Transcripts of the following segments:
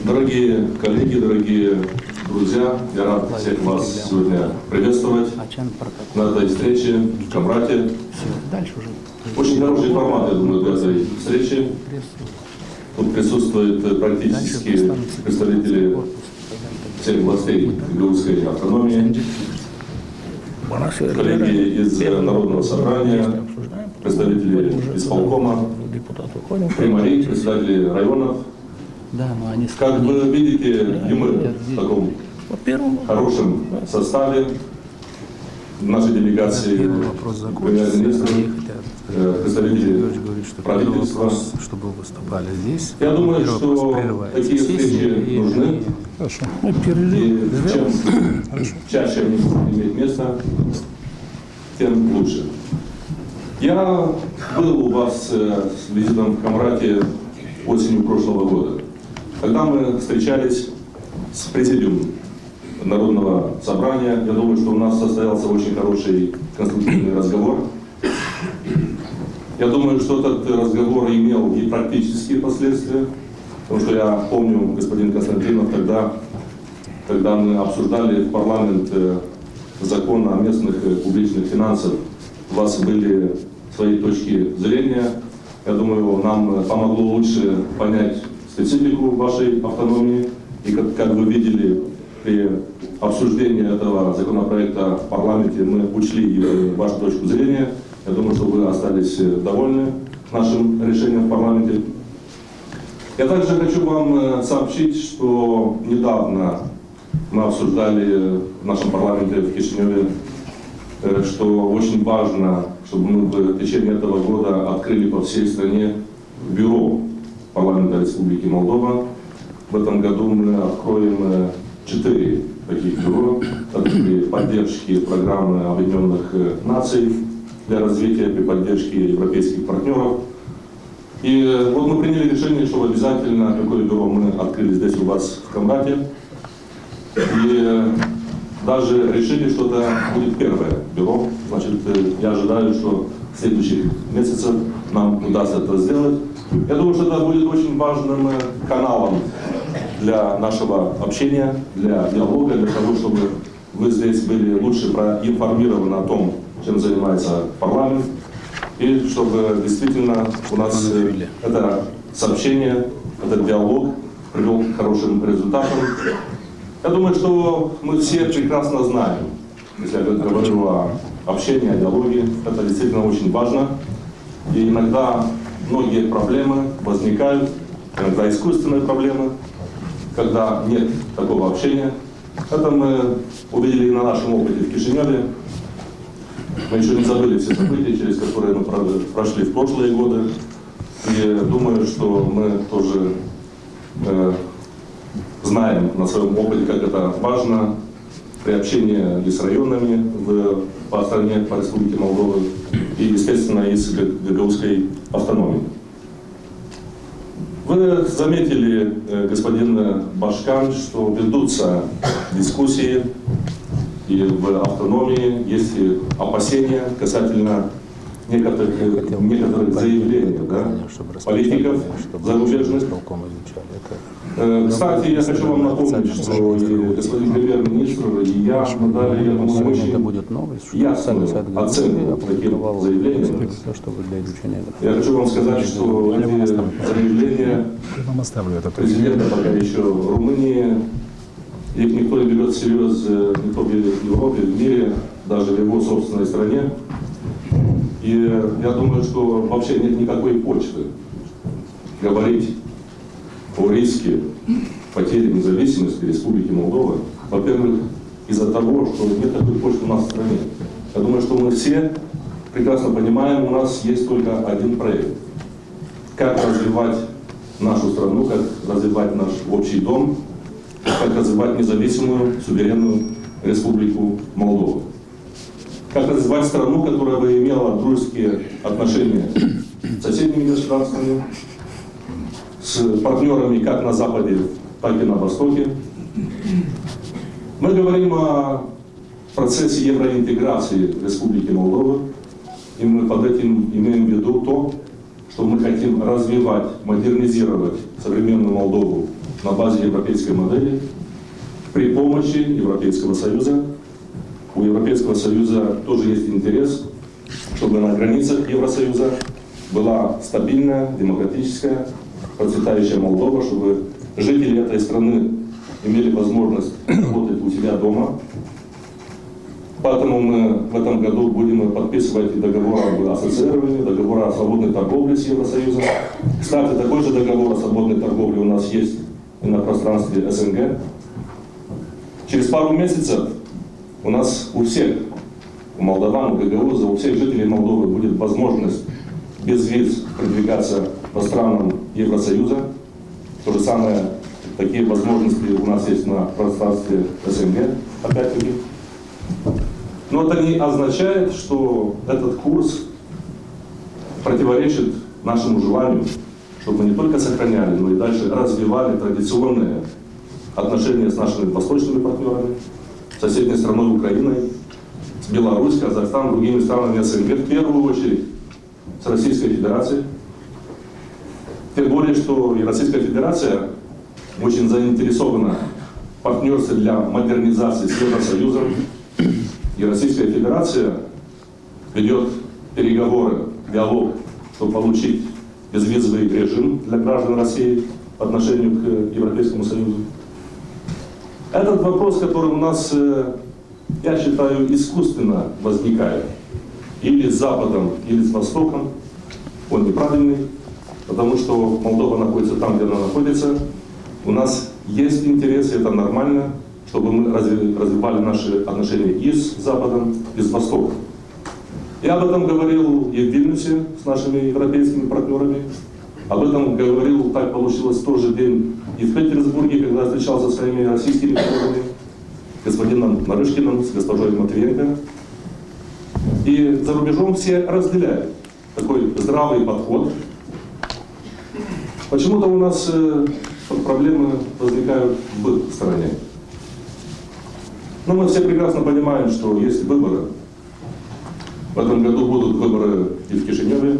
Дорогие коллеги, дорогие друзья, я рад всех вас сегодня приветствовать на этой встрече в Камрате. Очень хороший формат, я думаю, для этой встречи. Тут присутствуют практически представители всех властей Гагаузской автономии, коллеги из Народного собрания, представители исполкома, примари, председатели районов. Как вы видите, и мы в таком хорошем составе нашей делегации, премьер-министр, представители правительства. Я думаю, что такие встречи нужны, и чем чаще они имеют место, тем лучше. Я был у вас с визитом в Камрате осенью прошлого года, когда мы встречались с президиумом Народного собрания. Я думаю, что у нас состоялся очень хороший конструктивный разговор. Я думаю, что этот разговор имел и практические последствия, потому что я помню, господин Константинов, когда мы обсуждали в парламент закон о местных публичных финансах, у вас были свои точки зрения. Я думаю, нам помогло лучше понять специфику вашей автономии. И как вы видели, при обсуждении этого законопроекта в парламенте мы учли вашу точку зрения. Я думаю, что вы остались довольны нашим решением в парламенте. Я также хочу вам сообщить, что недавно мы обсуждали в нашем парламенте в Кишиневе, что очень важно, чтобы мы в течение этого года открыли по всей стране бюро парламента Республики Молдова. В этом году мы откроем 4 таких бюро при поддержке программы Объединенных Наций для развития, при поддержке европейских партнеров. И вот мы приняли решение, что обязательно такое бюро мы открыли здесь у вас в Камрате. И даже решили, что это будет первое бюро. Значит, я ожидаю, что в следующих месяцах нам удастся это сделать. Я думаю, что это будет очень важным каналом для нашего общения, для диалога, для того, чтобы вы здесь были лучше проинформированы о том, чем занимается парламент, и чтобы действительно у нас это сообщение, этот диалог привел к хорошим результатам. Я думаю, что мы все прекрасно знаем, если я говорю о общении, о диалоге, это действительно очень важно. И иногда многие проблемы возникают, иногда искусственные проблемы, когда нет такого общения. Это мы увидели и на нашем опыте в Кишиневе. Мы еще не забыли все события, через которые мы прошли в прошлые годы. И думаю, что мы тоже знаем на своем опыте, как это важно при общении и с районами по стране, по Республике Молдова, и, естественно, и с Гагаузской автономией. Вы заметили, господин Башкан, что ведутся дискуссии, и в автономии есть опасения касательно некоторых заявлений, да, политиков зарубежных. Кстати, я хочу вам напомнить, что и господин премьер-министр, и я дали, я думаю, очень ясную оценку таким заявлениям. Я хочу вам сказать, что эти заявления президента пока еще Румынии, их никто не берет всерьез, никто в Европе, в мире, даже в его собственной стране. И я думаю, что вообще нет никакой почвы говорить о риске потери независимости Республики Молдова. Во-первых, из-за того, что нет такой почвы у нас в стране. Я думаю, что мы все прекрасно понимаем, у нас есть только один проект. Как развивать нашу страну, как развивать наш общий дом, как развивать независимую, суверенную Республику Молдова. Как развивать страну, которая бы имела дружеские отношения с соседними государствами, с партнерами как на Западе, так и на Востоке. Мы говорим о процессе евроинтеграции Республики Молдова, и мы под этим имеем в виду то, что мы хотим развивать, модернизировать современную Молдову на базе европейской модели при помощи Европейского Союза. У Европейского Союза тоже есть интерес, чтобы на границах Евросоюза была стабильная, демократическая, процветающая Молдова, чтобы жители этой страны имели возможность работать у себя дома. Поэтому мы в этом году будем подписывать договор об ассоциировании, договор о свободной торговле с Евросоюзом. Кстати, такой же договор о свободной торговле у нас есть и на пространстве СНГ. Через пару месяцев у нас у всех, у молдаван, у гагаузов, у всех жителей Молдовы будет возможность без виз продвигаться по странам Евросоюза. То же самое, такие возможности у нас есть на пространстве СНГ, опять-таки. Но это не означает, что этот курс противоречит нашему желанию, чтобы мы не только сохраняли, но и дальше развивали традиционные отношения с нашими восточными партнерами, соседней страной Украиной, с Беларусью, Казахстаном, другими странами СНГ, в первую очередь с Российской Федерацией. Тем более, что и Российская Федерация очень заинтересована в партнерстве для модернизации с Евросоюзом. И Российская Федерация ведет переговоры, диалог, чтобы получить безвизовый режим для граждан России по отношению к Европейскому Союзу. Этот вопрос, который у нас, я считаю, искусственно возникает или с Западом, или с Востоком, он неправильный, потому что Молдова находится там, где она находится. У нас есть интерес, и это нормально, чтобы мы развивали наши отношения и с Западом, и с Востоком. Я об этом говорил и в Вильнюсе с нашими европейскими партнерами. Об этом говорил, так получилось, в тот же день и в Петербурге, когда я встречался со своими российскими коллегами, господином Нарышкиным, с госпожой Матвиенко. И за рубежом все разделяют такой здравый подход. Почему-то у нас проблемы возникают в стране. Но мы все прекрасно понимаем, что есть выборы. В этом году будут выборы и в Кишиневе,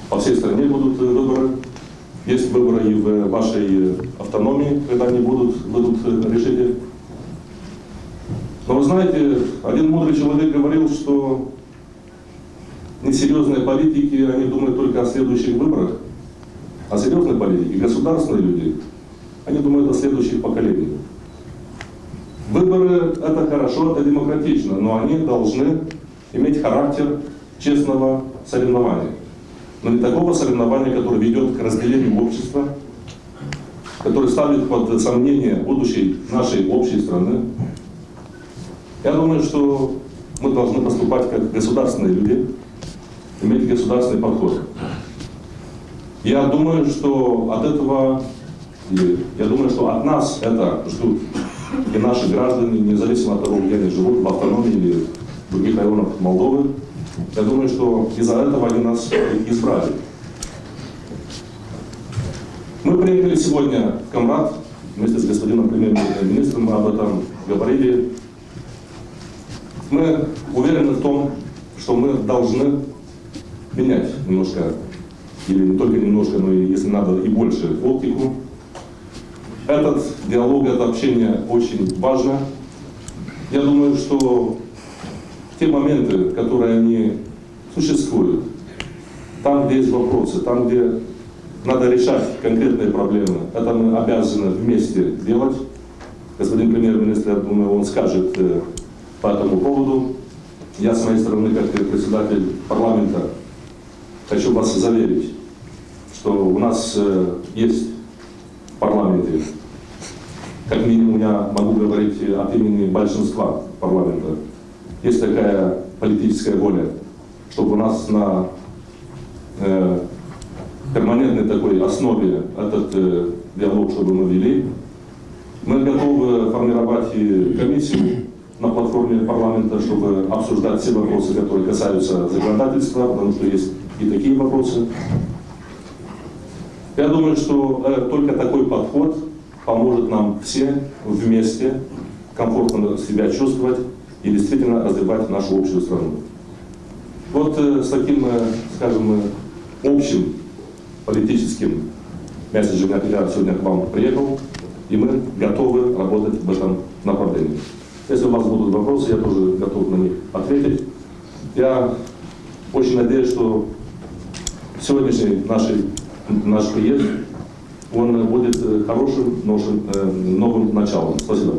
по всей стране будут выборы. Есть выборы и в вашей автономии, когда они будут решить. Но вы знаете, один мудрый человек говорил, что несерьезные политики, они думают только о следующих выборах. А серьезные политики, государственные люди, они думают о следующих поколениях. Выборы – это хорошо, это демократично, но они должны иметь характер честного соревнования. Но не такого соревнования, которое ведет к разделению общества, которое ставит под сомнение будущее нашей общей страны. Я думаю, что мы должны поступать как государственные люди, иметь государственный подход. Я думаю, что от этого, что от нас это ждут и наши граждане, независимо от того, где они живут, в автономии или в других районах Молдовы. Я думаю, что из-за этого они нас избрали. Мы приехали сегодня в Камрад вместе с господином премьер-министром, мы об этом говорили. Мы уверены в том, что мы должны менять немножко, или не только немножко, но и, если надо, и больше оптику. Этот диалог, это общение очень важно. Я думаю, что в те моменты, которые они существуют, там, где есть вопросы, там, где надо решать конкретные проблемы, это мы обязаны вместе делать. Господин премьер-министр, я думаю, он скажет по этому поводу. Я с моей стороны, как председатель парламента, хочу вас заверить, что у нас есть в парламенте, как минимум я могу говорить от имени большинства парламента, есть такая политическая воля, чтобы у нас на перманентной такой основе этот диалог, чтобы мы вели. Мы готовы формировать комиссию на платформе парламента, чтобы обсуждать все вопросы, которые касаются законодательства, потому что есть и такие вопросы. Я думаю, что только такой подход поможет нам все вместе комфортно себя чувствовать и действительно развивать нашу общую страну. Вот с таким, скажем, общим политическим месседжем я сегодня к вам приехал. И мы готовы работать в этом направлении. Если у вас будут вопросы, я тоже готов на них ответить. Я очень надеюсь, что сегодняшний наш приезд, он будет хорошим новым началом. Спасибо.